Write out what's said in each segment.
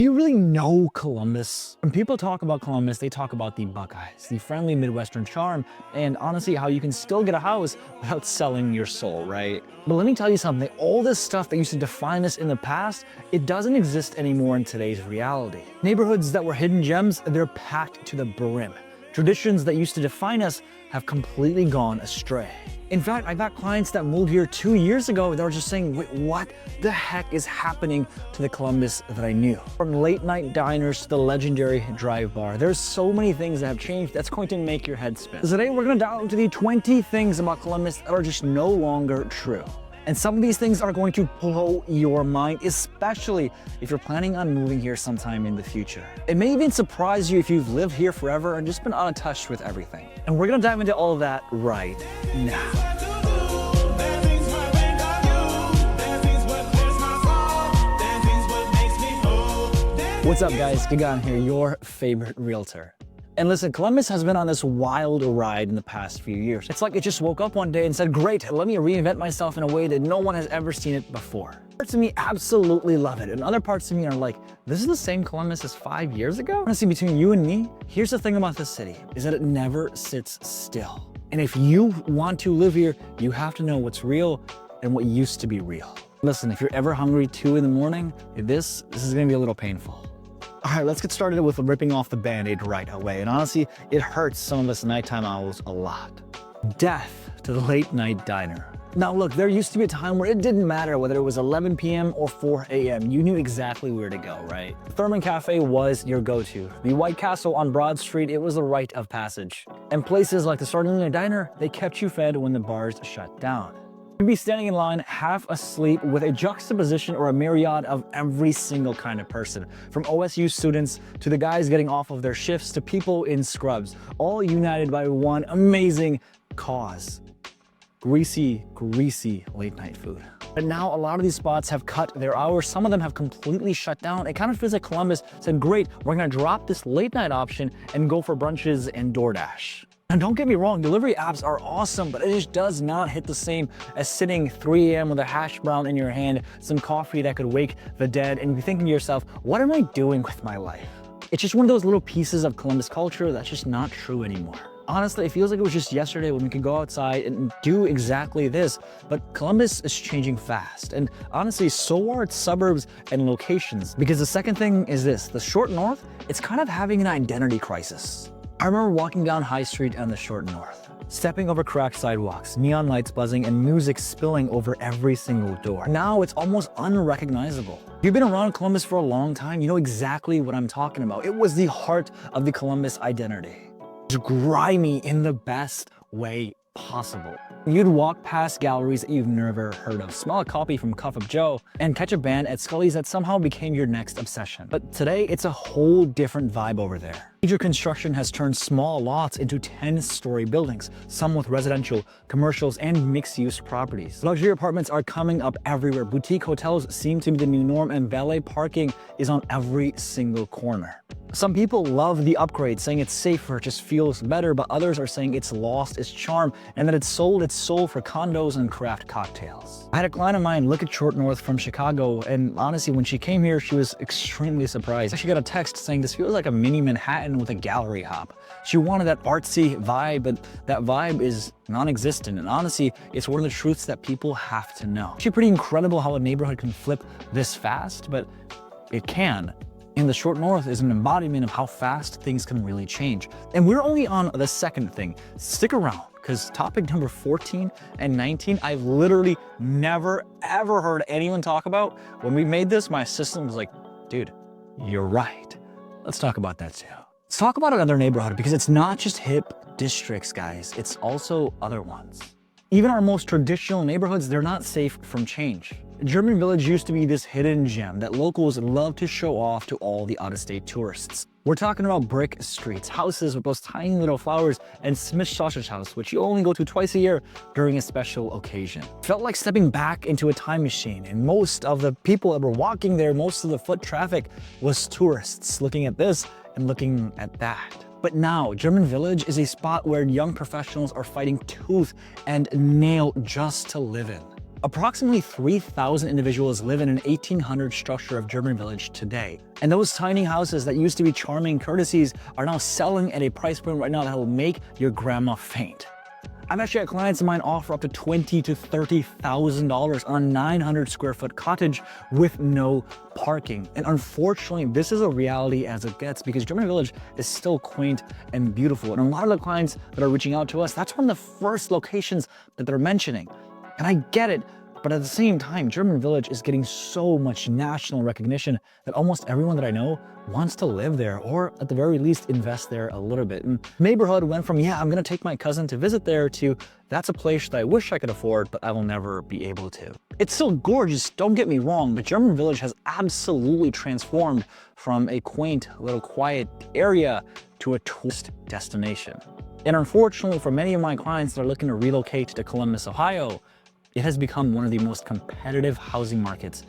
Do you really know Columbus? When people talk about Columbus, they talk about the Buckeyes, the friendly Midwestern charm, and honestly, how you can still get a house without selling your soul, right? But let me tell you something, all this stuff that used to define us in the past, it doesn't exist anymore in today's reality. Neighborhoods that were hidden gems, they're packed to the brim. Traditions that used to define us have completely gone astray. In fact, I've got clients that moved here 2 years ago that were just saying, wait, what the heck is happening to the Columbus that I knew? From late night diners to the legendary Drive Bar, there's so many things that have changed that's going to make your head spin. So today we're gonna dive into the 20 things about Columbus that are just no longer true. And some of these things are going to blow your mind, especially if you're planning on moving here sometime in the future. It may even surprise you if you've lived here forever and just been untouched with everything. And we're gonna dive into all of that right now. What's up guys, Gagan here, your favorite realtor. And listen, Columbus has been on this wild ride in the past few years. It's like it just woke up one day and said, great, let me reinvent myself in a way that no one has ever seen it before. Parts of me absolutely love it, and other parts of me are like, this is the same Columbus as 5 years ago? Honestly, between you and me, here's the thing about this city, is that it never sits still. And if you want to live here, you have to know what's real and what used to be real. Listen, if you're ever hungry 2 in the morning, this is gonna be a little painful. All right, let's get started with ripping off the Band-Aid right away. And honestly, it hurts some of us nighttime owls a lot. Death to the late night diner. Now look, there used to be a time where it didn't matter whether it was 11 p.m. or 4 a.m. You knew exactly where to go, right? Thurman Cafe was your go-to. The White Castle on Broad Street, it was a rite of passage. And places like the Sardinha Diner, they kept you fed when the bars shut down. You'd be standing in line half asleep with a juxtaposition or a myriad of every single kind of person, from OSU students to the guys getting off of their shifts to people in scrubs, all united by one amazing cause: greasy late night food. But now a lot of these spots have cut their hours. Some of them have completely shut down. It kind of feels like Columbus said, great, we're gonna drop this late night option and go for brunches and DoorDash. And don't get me wrong, delivery apps are awesome, but it just does not hit the same as sitting 3 a.m. with a hash brown in your hand, some coffee that could wake the dead, and you're thinking to yourself, what am I doing with my life? It's just one of those little pieces of Columbus culture that's just not true anymore. Honestly, it feels like it was just yesterday when we could go outside and do exactly this, but Columbus is changing fast. And honestly, so are its suburbs and locations. Because the second thing is this, the short north, it's kind of having an identity crisis. I remember walking down High Street on the short north, stepping over cracked sidewalks, neon lights buzzing, and music spilling over every single door. Now it's almost unrecognizable. If you've been around Columbus for a long time, you know exactly what I'm talking about. It was the heart of the Columbus identity. It's grimy in the best way possible. You'd walk past galleries that you've never heard of, smell a copy from Cuff Up Joe, and catch a band at Scully's that somehow became your next obsession. But today, it's a whole different vibe over there. Major construction has turned small lots into 10-story buildings, some with residential, commercials, and mixed-use properties. Luxury apartments are coming up everywhere. Boutique hotels seem to be the new norm, and valet parking is on every single corner. Some people love the upgrade, saying it's safer, it just feels better, but others are saying it's lost its charm and that it's sold its soul for condos and craft cocktails. I had a client of mine look at Short North from Chicago, and honestly, when she came here, she was extremely surprised. She got a text saying this feels like a mini Manhattan with a gallery hop. She wanted that artsy vibe, but that vibe is non-existent, and honestly, it's one of the truths that people have to know. It's actually pretty incredible how a neighborhood can flip this fast, but it can. And the short north is an embodiment of how fast things can really change. And we're only on the second thing. Stick around, because topic number 14 and 19, I've literally never, ever heard anyone talk about. When we made this, my assistant was like, dude, you're right. Let's talk about that too. Let's talk about another neighborhood, because it's not just hip districts, guys. It's also other ones. Even our most traditional neighborhoods, they're not safe from change. German Village used to be this hidden gem that locals love to show off to all the out-of-state tourists. We're talking about brick streets, houses with those tiny little flowers, and Smith's Sausage House, which you only go to twice a year during a special occasion. It felt like stepping back into a time machine, and most of the people that were walking there, most of the foot traffic was tourists looking at this and looking at that. But now, German Village is a spot where young professionals are fighting tooth and nail just to live in. Approximately 3,000 individuals live in an 1800 structure of German Village today. And those tiny houses that used to be charming courtesies are now selling at a price point right now that will make your grandma faint. I've actually had clients of mine offer up to $20,000 to $30,000 on a 900 square foot cottage with no parking. And unfortunately, this is a reality as it gets because German Village is still quaint and beautiful. And a lot of the clients that are reaching out to us, that's one of the first locations that they're mentioning. And I get it, but at the same time, German Village is getting so much national recognition that almost everyone that I know wants to live there, or at the very least invest there a little bit. And neighborhood went from, yeah, I'm gonna take my cousin to visit there, to that's a place that I wish I could afford, but I will never be able to. It's still gorgeous, don't get me wrong, but German Village has absolutely transformed from a quaint, little quiet area to a tourist destination. And unfortunately, for many of my clients that are looking to relocate to Columbus, Ohio, it has become one of the most competitive housing markets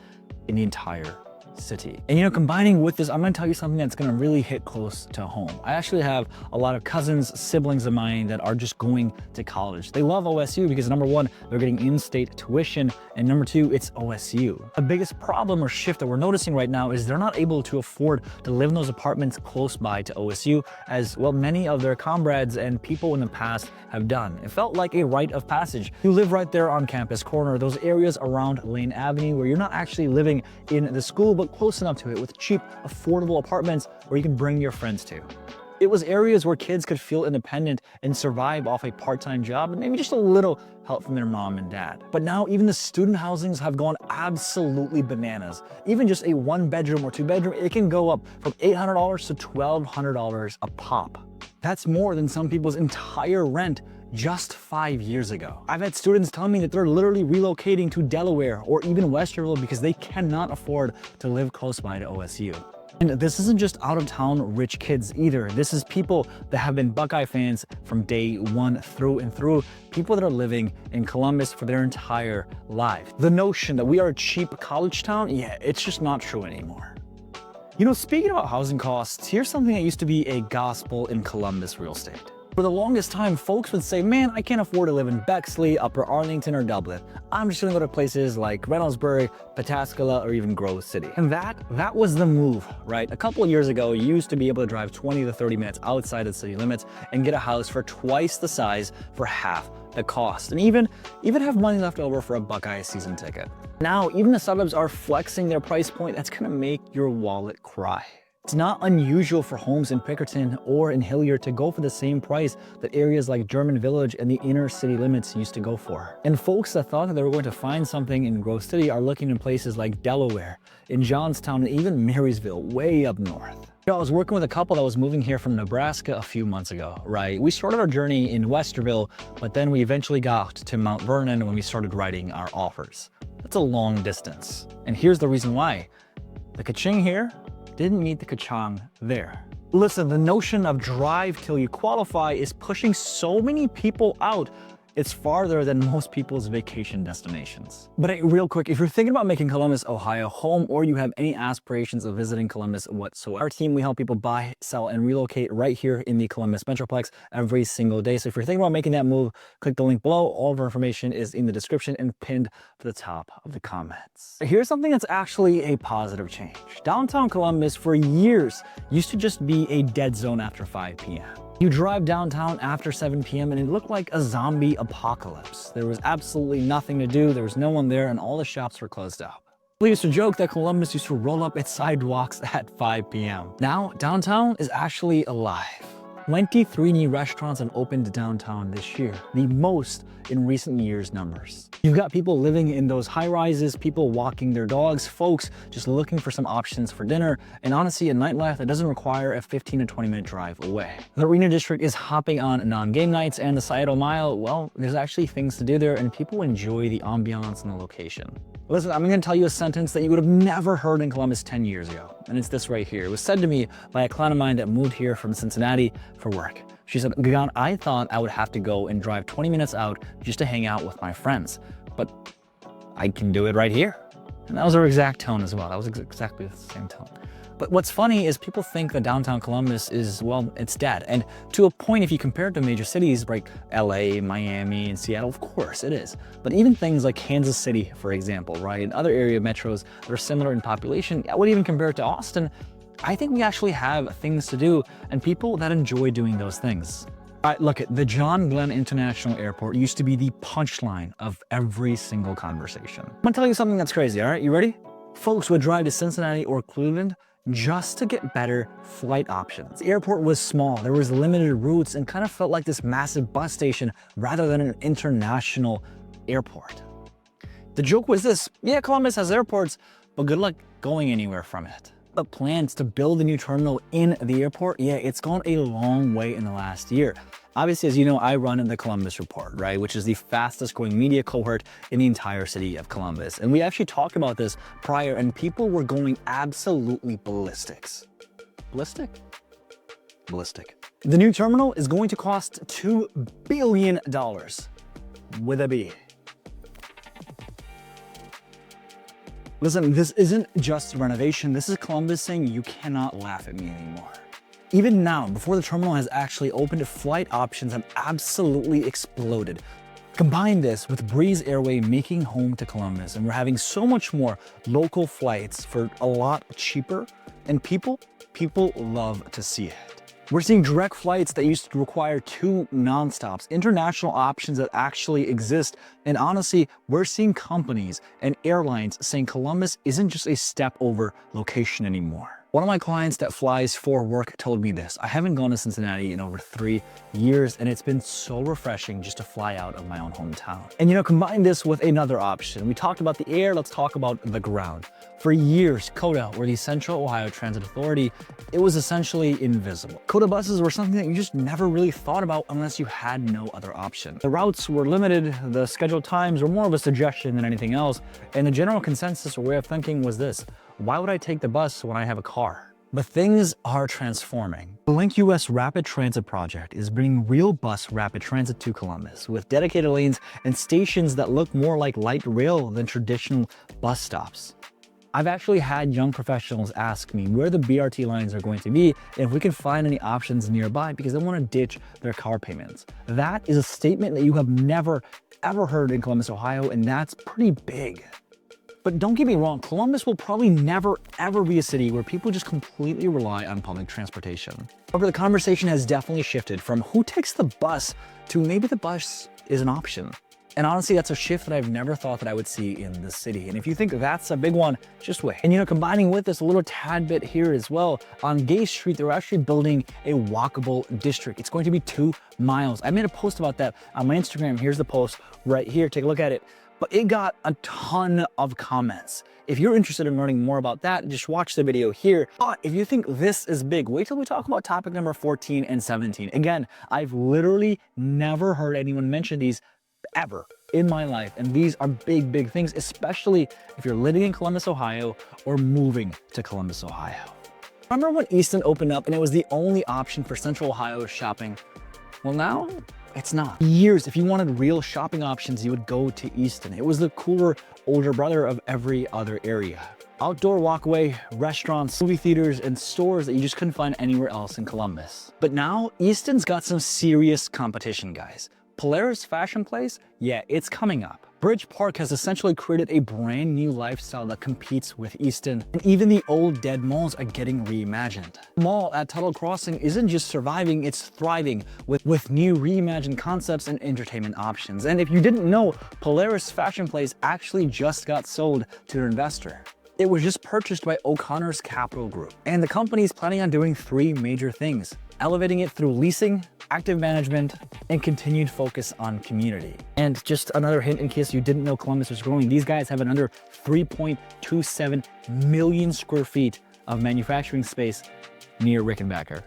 in the entire city. And you know, combining with this, I'm gonna tell you something that's gonna really hit close to home. I actually have a lot of cousins, siblings of mine that are just going to college. They love OSU because number one, they're getting in-state tuition, and number two, it's OSU. The biggest problem or shift that we're noticing right now is they're not able to afford to live in those apartments close by to OSU, as well many of their comrades and people in the past have done. It felt like a rite of passage. You live right there on Campus Corner, those areas around Lane Avenue where you're not actually living in the school, but close enough to it with cheap, affordable apartments where you can bring your friends to. It was areas where kids could feel independent and survive off a part-time job and maybe just a little help from their mom and dad. But now even the student housings have gone absolutely bananas. Even just a 1-bedroom or 2-bedroom, it can go up from $800 to $1,200 a pop. That's more than some people's entire rent just 5 years ago. I've had students tell me that they're literally relocating to Delaware or even Westerville because they cannot afford to live close by to OSU. And this isn't just out-of-town rich kids either. This is people that have been Buckeye fans from day one through and through, people that are living in Columbus for their entire life. The notion that we are a cheap college town, yeah, it's just not true anymore. You know, speaking about housing costs, here's something that used to be a gospel in Columbus real estate. For the longest time, folks would say, man, I can't afford to live in Bexley, Upper Arlington, or Dublin. I'm just gonna go to places like Reynoldsburg, Pataskala, or even Grove City. And that was the move, right? A couple of years ago, you used to be able to drive 20 to 30 minutes outside of the city limits and get a house for twice the size for half the cost, and even have money left over for a Buckeye season ticket. Now, even the suburbs are flexing their price point. That's gonna make your wallet cry. It's not unusual for homes in Pickerton or in Hilliard to go for the same price that areas like German Village and the inner city limits used to go for. And folks that thought that they were going to find something in Grove City are looking in places like Delaware, in Johnstown, and even Marysville, way up north. You know, I was working with a couple that was moving here from Nebraska a few months ago, right? We started our journey in Westerville, but then we eventually got to Mount Vernon when we started writing our offers. That's a long distance. And here's the reason why. The ka-ching here didn't meet the ka-chong there. Listen, the notion of drive till you qualify is pushing so many people out. It's farther than most people's vacation destinations. But hey, real quick, if you're thinking about making Columbus, Ohio home, or you have any aspirations of visiting Columbus whatsoever, our team, we help people buy, sell, and relocate right here in the Columbus Metroplex every single day. So if you're thinking about making that move, click the link below. All of our information is in the description and pinned to the top of the comments. Here's something that's actually a positive change. Downtown Columbus for years used to just be a dead zone after 5 p.m. You drive downtown after 7 p.m. and it looked like a zombie apocalypse. There was absolutely nothing to do, there was no one there, and all the shops were closed up. We used to joke that Columbus used to roll up its sidewalks at 5 p.m. Now, downtown is actually alive. 23 new restaurants have opened downtown this year, the most in recent years' numbers. You've got people living in those high-rises, people walking their dogs, folks just looking for some options for dinner, and honestly, a nightlife that doesn't require a 15 to 20-minute drive away. The Arena District is hopping on non-game nights, and the Scioto Mile, well, there's actually things to do there, and people enjoy the ambiance and the location. Listen, I'm gonna tell you a sentence that you would have never heard in Columbus 10 years ago, and it's this right here. It was said to me by a client of mine that moved here from Cincinnati for work. She said, Gagan, I thought I would have to go and drive 20 minutes out just to hang out with my friends, but I can do it right here. And that was her exact tone as well. That was exactly the same tone. But what's funny is people think that downtown Columbus is, well, it's dead. And to a point, if you compare it to major cities like LA, Miami, and Seattle, of course it is. But even things like Kansas City, for example, right, and other area metros that are similar in population, I would even compare it to Austin. I think we actually have things to do and people that enjoy doing those things. All right, look, the John Glenn International Airport used to be the punchline of every single conversation. I'm gonna tell you something that's crazy, all right? You ready? Folks would drive to Cincinnati or Cleveland just to get better flight options. The airport was small, there was limited routes, and kind of felt like this massive bus station rather than an international airport. The joke was this: yeah, Columbus has airports, but good luck going anywhere from it. The plans to build a new terminal in the airport, yeah, it's gone a long way in the last year. Obviously, as you know, I run in the Columbus Report, right, which is the fastest growing media cohort in the entire city of Columbus. And we actually talked about this prior, and people were going absolutely ballistics. Ballistic? Ballistic. The new terminal is going to cost $2 billion with a B. Listen, this isn't just renovation. This is Columbus saying you cannot laugh at me anymore. Even now, before the terminal has actually opened, flight options have absolutely exploded. Combine this with Breeze Airway making home to Columbus, and we're having so much more local flights for a lot cheaper, and people love to see it. We're seeing direct flights that used to require 2 nonstops, international options that actually exist, and honestly, we're seeing companies and airlines saying Columbus isn't just a step over location anymore. One of my clients that flies for work told me this: I haven't gone to Cincinnati in over 3 years, and it's been so refreshing just to fly out of my own hometown. And you know, combine this with another option. We talked about the air, let's talk about the ground. For years, COTA, or the Central Ohio Transit Authority, it was essentially invisible. COTA buses were something that you just never really thought about unless you had no other option. The routes were limited, the scheduled times were more of a suggestion than anything else, and the general consensus or way of thinking was this: why would I take the bus when I have a car? But things are transforming. The Link US Rapid Transit Project is bringing real bus rapid transit to Columbus, with dedicated lanes and stations that look more like light rail than traditional bus stops. I've actually had young professionals ask me where the BRT lines are going to be and if we can find any options nearby because they want to ditch their car payments. That is a statement that you have never, ever heard in Columbus, Ohio, and that's pretty big. But don't get me wrong, Columbus will probably never, ever be a city where people just completely rely on public transportation. However, the conversation has definitely shifted from who takes the bus to maybe the bus is an option. And honestly, that's a shift that I've never thought that I would see in the city. And if you think that's a big one, just wait. And you know, combining with this a little tad bit here as well, on Gay Street, they're actually building a walkable district. It's going to be 2 miles. I made a post about that on my Instagram. Here's the post right here. Take a look at it. But it got a ton of comments. If you're interested in learning more about that, just watch the video here. But if you think this is big, wait till we talk about topic number 14 and 17. Again, I've literally never heard anyone mention these ever in my life. And these are big, big things, especially if you're living in Columbus, Ohio, or moving to Columbus, Ohio. Remember when Easton opened up and it was the only option for Central Ohio shopping? Well, now it's not. Years, if you wanted real shopping options, you would go to Easton. It was the cooler older brother of every other area. Outdoor walkway, restaurants, movie theaters, and stores that you just couldn't find anywhere else in Columbus. But now, Easton's got some serious competition, guys. Polaris Fashion Place? Yeah, it's coming up. Bridge Park has essentially created a brand new lifestyle that competes with Easton, and even the old dead malls are getting reimagined. The mall at Tuttle Crossing isn't just surviving, it's thriving with new reimagined concepts and entertainment options. And if you didn't know, Polaris Fashion Place actually just got sold to an investor. It was just purchased by O'Connor's Capital Group, and the company is planning on doing 3 major things: elevating it through leasing, active management, and continued focus on community. And just another hint in case you didn't know Columbus was growing, these guys have an under 3.27 million square feet of manufacturing space near Rickenbacker.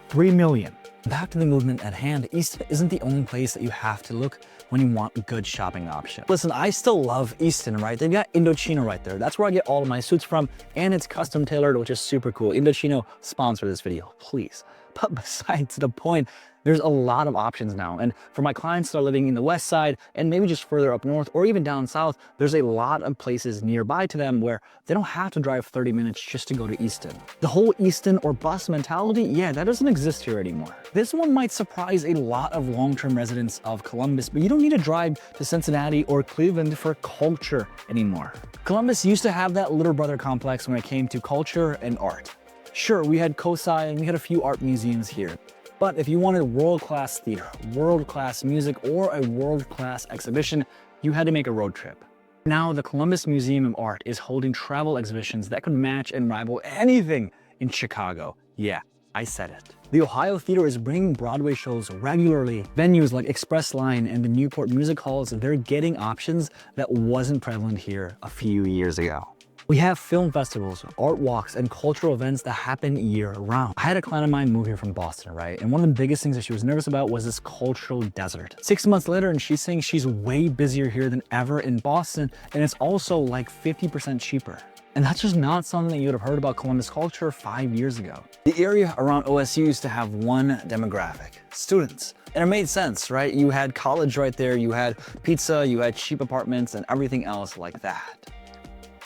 3 million. Back to the movement at hand, Easton isn't the only place that you have to look when you want a good shopping option. Listen, I still love Easton, right? They've got Indochino right there. That's where I get all of my suits from, and it's custom tailored, which is super cool. Indochino, sponsor this video, please. But besides the point, There's a lot of options now. And for my clients that are living in the west side and maybe just further up north or even down south, there's a lot of places nearby to them where they don't have to drive 30 minutes just to go to Easton. The whole Easton or bus mentality, yeah, that doesn't exist here anymore. This one might surprise a lot of long-term residents of Columbus, but you don't need to drive to Cincinnati or Cleveland for culture anymore. Columbus used to have that little brother complex when it came to culture and art. Sure, we had COSI and we had a few art museums here. But if you wanted world-class theater, world-class music, or a world-class exhibition, you had to make a road trip. Now the Columbus Museum of Art is holding travel exhibitions that could match and rival anything in Chicago. Yeah, I said it. The Ohio Theater is bringing Broadway shows regularly. Venues like Express Line and the Newport Music Halls, they're getting options that wasn't prevalent here a few years ago. We have film festivals, art walks, and cultural events that happen year-round. I had a client of mine move here from Boston, right? And one of the biggest things that she was nervous about was this cultural desert. 6 months later, and she's saying she's way busier here than ever in Boston, and it's also like 50% cheaper. And that's just not something that you would have heard about Columbus culture 5 years ago. The area around OSU used to have one demographic: students. And it made sense, right? You had college right there, you had pizza, you had cheap apartments, and everything else like that.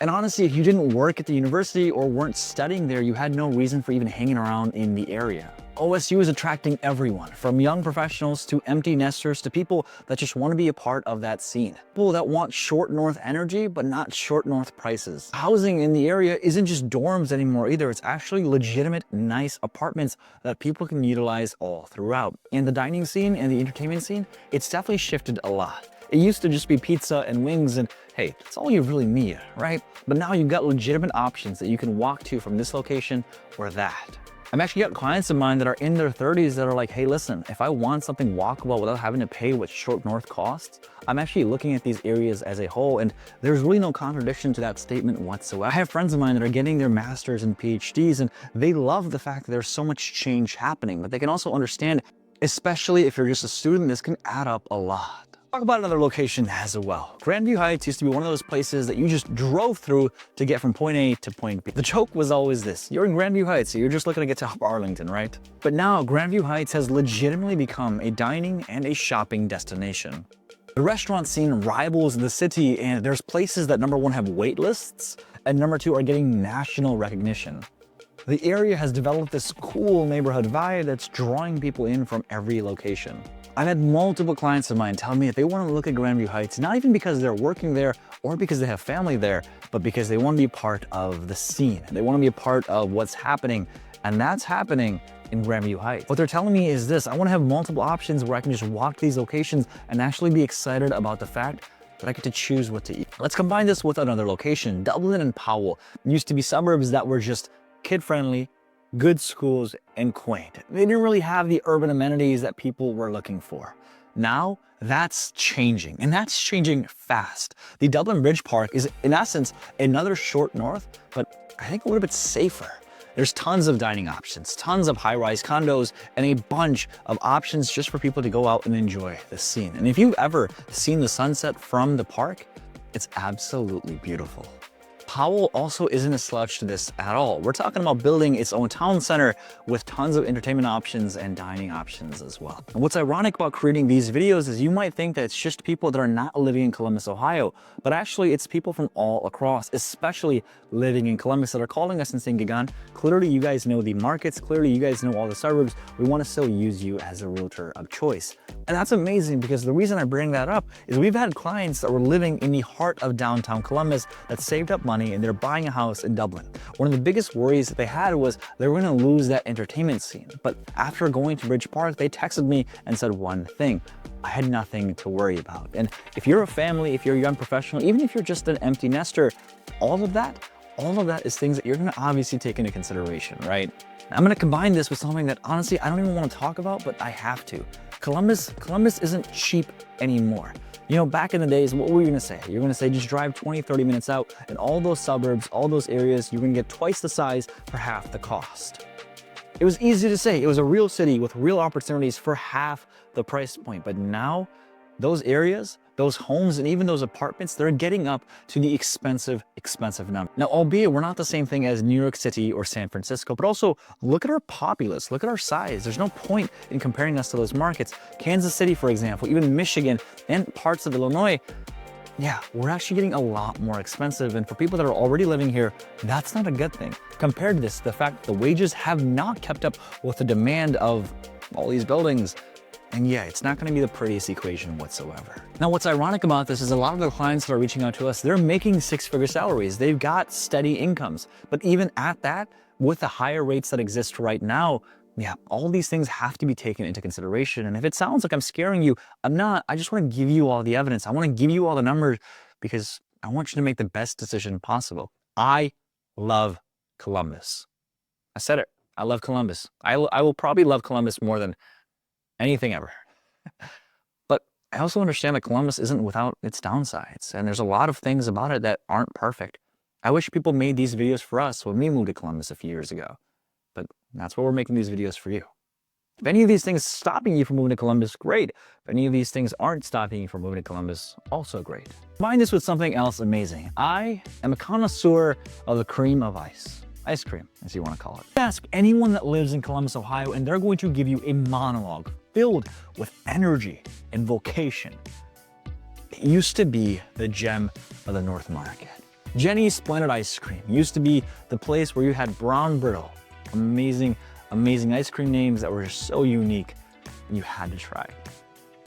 And honestly, if you didn't work at the university or weren't studying there, you had no reason for even hanging around in the area. OSU is attracting everyone, from young professionals to empty nesters to people that just want to be a part of that scene. People that want short north energy, but not short north prices. Housing in the area isn't just dorms anymore either. It's actually legitimate, nice apartments that people can utilize all throughout. And the dining scene and the entertainment scene, it's definitely shifted a lot. It used to just be pizza and wings and hey, that's all you really need, right? But now you've got legitimate options that you can walk to from this location or that. I've actually got clients of mine that are in their 30s that are like, hey, listen, if I want something walkable without having to pay what short north costs, I'm actually looking at these areas as a whole, and there's really no contradiction to that statement whatsoever. I have friends of mine that are getting their masters and PhDs, and they love the fact that there's so much change happening, but they can also understand, especially if you're just a student, this can add up a lot. Talk about another location as well. Grandview Heights used to be one of those places that you just drove through to get from point A to point B. The joke was always this: you're in Grandview Heights, so you're just looking to get to Arlington, right? But now Grandview Heights has legitimately become a dining and a shopping destination. The restaurant scene rivals the city, and there's places that number one have wait lists and number two are getting national recognition. The area has developed this cool neighborhood vibe that's drawing people in from every location. I've had multiple clients of mine tell me that they want to look at Grandview Heights, not even because they're working there or because they have family there, but because they want to be part of the scene. They want to be a part of what's happening, and that's happening in Grandview Heights. What they're telling me is this: I want to have multiple options where I can just walk to these locations and actually be excited about the fact that I get to choose what to eat. Let's combine this with another location. Dublin and Powell used to be suburbs that were just kid-friendly, good schools, and quaint. They didn't really have the urban amenities that people were looking for. Now, that's changing, and that's changing fast. The Dublin Bridge Park is, in essence, another short north, but I think a little bit safer. There's tons of dining options, tons of high-rise condos, and a bunch of options just for people to go out and enjoy the scene. And if you've ever seen the sunset from the park, it's absolutely beautiful. Powell also isn't a slouch to this at all. We're talking about building its own town center with tons of entertainment options and dining options as well. And what's ironic about creating these videos is you might think that it's just people that are not living in Columbus, Ohio, but actually it's people from all across, especially living in Columbus, that are calling us and saying, Gagan, clearly you guys know the markets, clearly you guys know all the suburbs. We want to still use you as a realtor of choice. And that's amazing, because the reason I bring that up is we've had clients that were living in the heart of downtown Columbus that saved up money and they're buying a house in Dublin. One of the biggest worries that they had was they were going to lose that entertainment scene. But after going to Bridge Park, they texted me and said one thing: I had nothing to worry about. And if you're a family, if you're a young professional, even if you're just an empty nester, all of that is things that you're going to obviously take into consideration, right? I'm going to combine this with something that honestly I don't even want to talk about, but I have to. Columbus isn't cheap anymore. You know, back in the days, what were you gonna say? You're gonna say just drive 20, 30 minutes out, and all those suburbs, all those areas, you're gonna get twice the size for half the cost. It was easy to say. It was a real city with real opportunities for half the price point. But now, those areas, those homes and even those apartments, they're getting up to the expensive number. Now, albeit we're not the same thing as New York City or San Francisco, but also look at our populace, look at our size. There's no point in comparing us to those markets. Kansas City, for example, even Michigan and parts of Illinois, yeah, we're actually getting a lot more expensive. And for people that are already living here, that's not a good thing. Compared to this, the fact that the wages have not kept up with the demand of all these buildings. And yeah, it's not gonna be the prettiest equation whatsoever. Now, what's ironic about this is a lot of the clients that are reaching out to us, they're making six-figure salaries. They've got steady incomes. But even at that, with the higher rates that exist right now, yeah, all these things have to be taken into consideration. And if it sounds like I'm scaring you, I'm not. I just want to give you all the evidence. I want to give you all the numbers because I want you to make the best decision possible. I love Columbus. I said it. I love Columbus. I will probably love Columbus more than anything ever. But I also understand that Columbus isn't without its downsides. And there's a lot of things about it that aren't perfect. I wish people made these videos for us when we moved to Columbus a few years ago. But that's why we're making these videos for you. If any of these things stopping you from moving to Columbus, great. If any of these things aren't stopping you from moving to Columbus, also great. Combine this with something else amazing. I am a connoisseur of the cream of ice. Ice cream, as you want to call it. Ask anyone that lives in Columbus, Ohio, and they're going to give you a monologue filled with energy and vocation. It used to be the gem of the North Market. Jenny's Splendid Ice Cream used to be the place where you had Brown Brittle, amazing ice cream names that were just so unique and you had to try.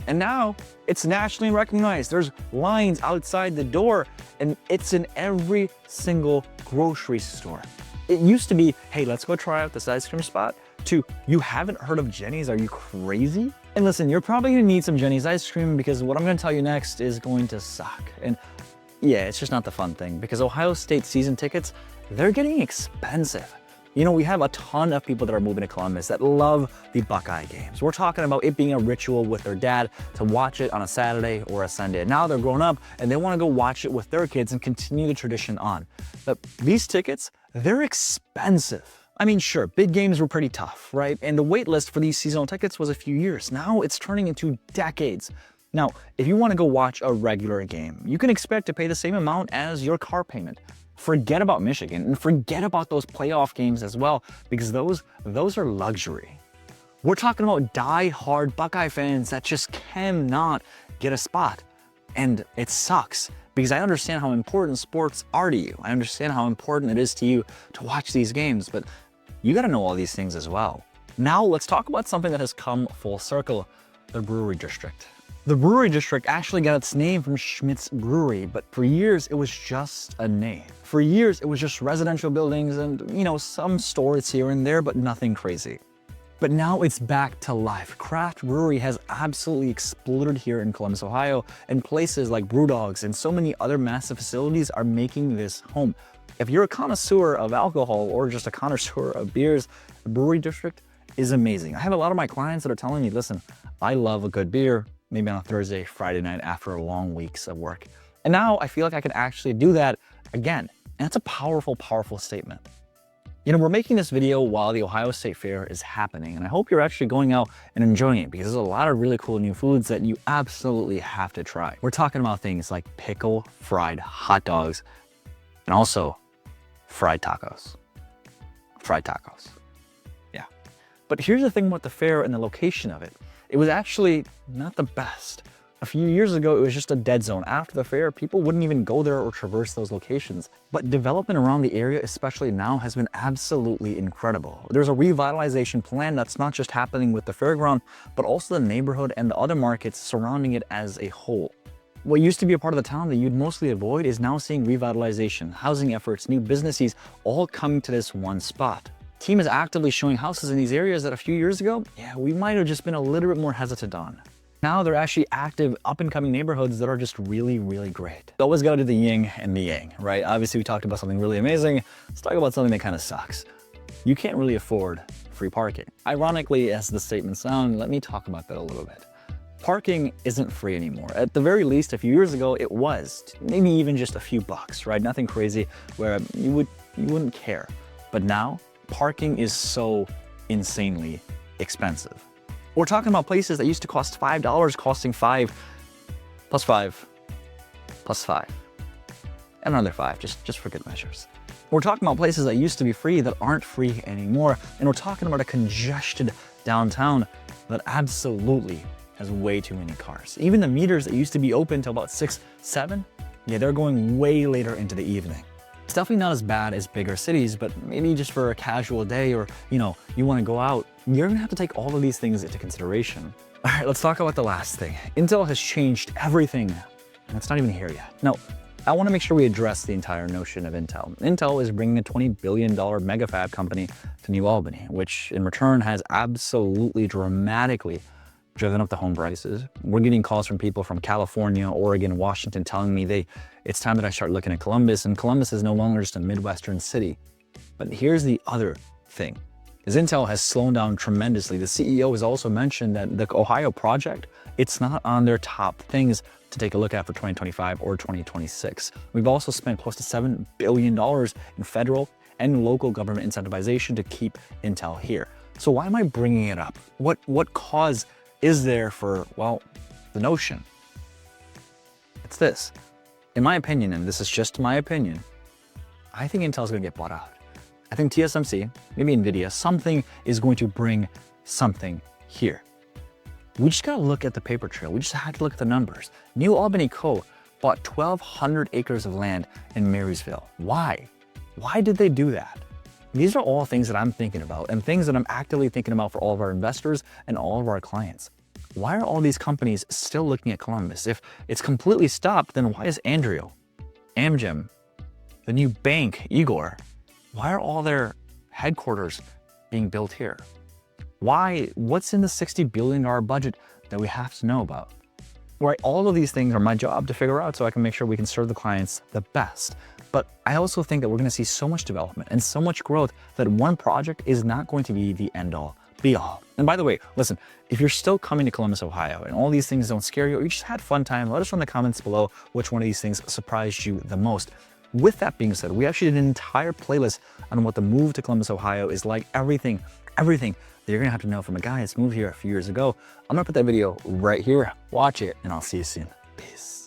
And now it's nationally recognized. There's lines outside the door and it's in every single grocery store. It used to be, hey, let's go try out this ice cream spot, to, you haven't heard of Jenny's? Are you crazy? And listen, you're probably gonna need some Jenny's ice cream because what I'm gonna tell you next is going to suck. And yeah, it's just not the fun thing because Ohio State season tickets, they're getting expensive. You know, we have a ton of people that are moving to Columbus that love the Buckeye games. We're talking about it being a ritual with their dad to watch it on a Saturday or a Sunday. Now they're grown up and they want to go watch it with their kids and continue the tradition on. But these tickets, they're expensive. I mean, sure, big games were pretty tough, right? And the wait list for these seasonal tickets was a few years. Now it's turning into decades. Now, if you want to go watch a regular game, you can expect to pay the same amount as your car payment. Forget about Michigan and forget about those playoff games as well, because those are luxury. We're talking about die-hard Buckeye fans that just cannot get a spot. And it sucks because I understand how important sports are to you. I understand how important it is to you to watch these games, but you got to know all these things as well. Now let's talk about something that has come full circle, the Brewery District. The Brewery District actually got its name from Schmidt's Brewery, but for years it was just a name. For years it was just residential buildings and, you know, some stores here and there, but nothing crazy. But now it's back to life. Craft brewery has absolutely exploded here in Columbus, Ohio, and places like Brewdog's and so many other massive facilities are making this home. If you're a connoisseur of alcohol or just a connoisseur of beers, the Brewery District is amazing. I have a lot of my clients that are telling me, listen, I love a good beer, maybe on a Thursday, Friday night after a long weeks of work. And now I feel like I can actually do that again. And that's a powerful, powerful statement. You know, we're making this video while the Ohio State Fair is happening, and I hope you're actually going out and enjoying it because there's a lot of really cool new foods that you absolutely have to try. We're talking about things like pickle fried hot dogs and also fried tacos. Fried tacos. Yeah. But here's the thing about the fair and the location of it. It was actually not the best. A few years ago, it was just a dead zone. After the fair, people wouldn't even go there or traverse those locations. But development around the area, especially now, has been absolutely incredible. There's a revitalization plan that's not just happening with the fairground, but also the neighborhood and the other markets surrounding it as a whole. What used to be a part of the town that you'd mostly avoid is now seeing revitalization, housing efforts, new businesses, all coming to this one spot. Team is actively showing houses in these areas that a few years ago, yeah, we might have just been a little bit more hesitant on. Now they're actually active, up-and-coming neighborhoods that are just really, really great. You always gotta do the yin and the yang, right? Obviously, we talked about something really amazing. Let's talk about something that kind of sucks. You can't really afford free parking. Ironically, as the statement sounds, let me talk about that a little bit. Parking isn't free anymore. At the very least, a few years ago, it was. Maybe even just a few bucks, right? Nothing crazy where you wouldn't care. But now, parking is so insanely expensive. We're talking about places that used to cost $5 costing $5 plus 5, plus 5, and another 5, just for good measures. We're talking about places that used to be free that aren't free anymore, and we're talking about a congested downtown that absolutely has way too many cars. Even the meters that used to be open till about 6, 7, yeah, they're going way later into the evening. It's definitely not as bad as bigger cities, but maybe just for a casual day or, you want to go out, you're gonna have to take all of these things into consideration. All right, let's talk about the last thing. Intel has changed everything, and it's not even here yet. Now, I want to make sure we address the entire notion of Intel. Intel is bringing a $20 billion mega fab company to New Albany, which in return has absolutely dramatically driven up the home prices. We're getting calls from people from California, Oregon, Washington telling me it's time that I start looking at Columbus, and Columbus is no longer just a Midwestern city. But here's the other thing, is Intel has slowed down tremendously. The CEO has also mentioned that the Ohio project, it's not on their top things to take a look at for 2025 or 2026. We've also spent close to $7 billion in federal and local government incentivization to keep Intel here. So why am I bringing it up? What cause is there for, well, the notion? It's this. In my opinion, and this is just my opinion, I think Intel is going to get bought out. I think TSMC, maybe NVIDIA, something is going to bring something here. We just got to look at the paper trail. We just had to look at the numbers. New Albany Co. bought 1,200 acres of land in Marysville. Why? Why did they do that? These are all things that I'm thinking about and things that I'm actively thinking about for all of our investors and all of our clients. Why are all these companies still looking at Columbus? If it's completely stopped, then why is Andrew, Amgen, the new bank, Igor, why are all their headquarters being built here? Why? What's in the $60 billion budget that we have to know about? Right, all of these things are my job to figure out so I can make sure we can serve the clients the best. But I also think that we're gonna see so much development and so much growth that one project is not going to be the end all be all. And by the way, listen, if you're still coming to Columbus, Ohio, and all these things don't scare you, or you just had fun time, let us know in the comments below which one of these things surprised you the most. With that being said, we actually did an entire playlist on what the move to Columbus, Ohio is like, everything that you're gonna have to know from a guy that's moved here a few years ago. I'm gonna put that video right here, watch it, and I'll see you soon. Peace.